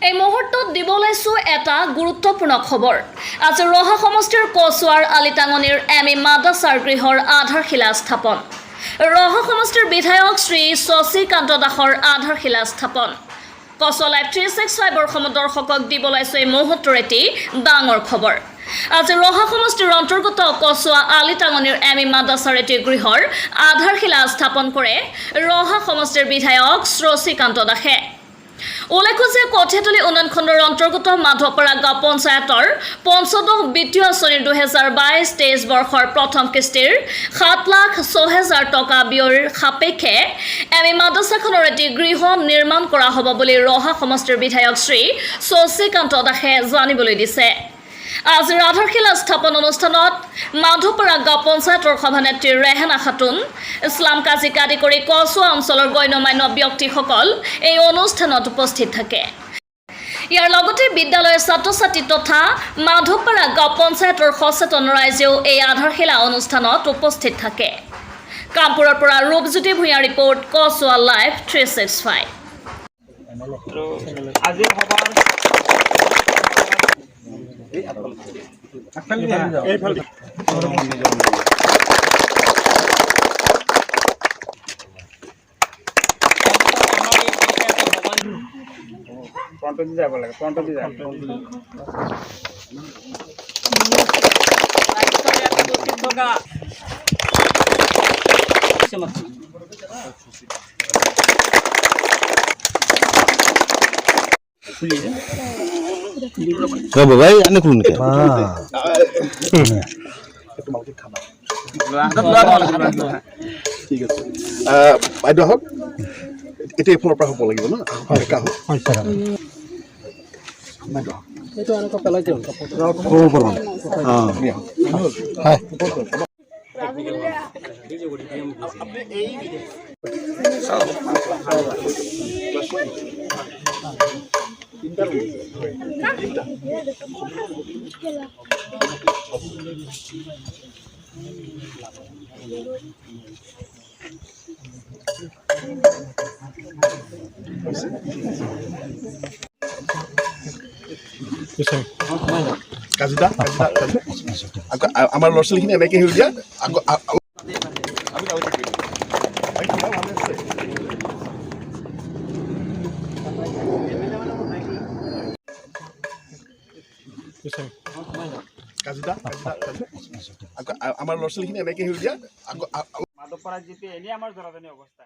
এই মুহূৰ্তত দিবলৈছো এটা গুৰুত্বপূৰ্ণ খবৰ। আজি ৰহা সমষ্টিৰ কচুৱাৰ আলিটাঙনিৰ মাদ্ৰাছাৰ গৃহৰ আধাৰশিলা স্থাপন। ৰহা সমষ্টিৰ বিধায়ক শ্ৰী শশী কান্ত দাসৰ আধাৰশিলা স্থাপন। KACHUA Live 365 দৰ্শকক দিবলৈছো এই মুহূৰ্তৰ এটি ডাঙৰ খবৰ। আজি ৰহা সমষ্টিৰ অন্তৰ্গত কচুৱা আলিটাঙনিৰ মাদ্ৰাছাৰ এটি গৃহৰ আধাৰশিলা স্থাপন কৰে ৰহা সমষ্টিৰ বিধায়ক শশী কান্ত দাসে। উল্লেখ্য যে কঠিয়াতলী উন্নয়ন খণ্ডৰ অন্তৰ্গত মাধৱপাৰা গাঁও পঞ্চায়তৰ পঞ্চদশ বিত্তীয় আঁচনিৰ 2022-23 বৰ্ষৰ প্ৰথম কিস্তিৰ 7,06,000 টকা ব্যয়ৰ সাপেক্ষে মাদ্ৰাছাখনৰ এটি গৃহ নিৰ্মাণ কৰা হ'ব বুলি ৰহা সমষ্টিৰ বিধায়ক শ্ৰী শশী কান্ত দাসে জানিবলৈ দিছে। আজিৰ আধাৰশিলা স্থাপন অনুষ্ঠানত মাধৱপাৰা গাঁও পঞ্চায়তৰ সভানেত্ৰী ৰেহানা খাতুন, ইছলাম কাজিক আদি কৰি কচুৱা অঞ্চলৰ গণ্যমান্য ব্যক্তিসকল এই অনুষ্ঠানত উপস্থিত থাকে। ইয়াৰ লগতে বিদ্যালয়ৰ ছাত্ৰ-ছাত্ৰী তথা মাধৱপাৰা গাঁও পঞ্চায়তৰ সচেতন ৰাইজেও এই আধাৰশিলা অনুষ্ঠানত উপস্থিত থাকে। কামপুৰৰ পৰা Rupjyoti Bhuyan report, KACHUA Live 365। আজিৰ সভাৰ যাব লাগে ভাই আনে খুলুন কে ঠিক আছে বাইদেউ হওক এতিয়া এইফালৰ পৰা হ'ব লাগিব ন এইটো এনেকুৱা পেলাই দিওঁ কাজুদা আমাৰ ল'ৰা ছোৱালীখিনি এনেকৈ হেৰি দিয়া কাজুদা আমাৰ ল'ৰা ছোৱালীখিনি এনেকৈ হেৰি দিয়া মাধৱপাৰাত যেতিয়া এনেই আমাৰ জৰাজনী অৱস্থা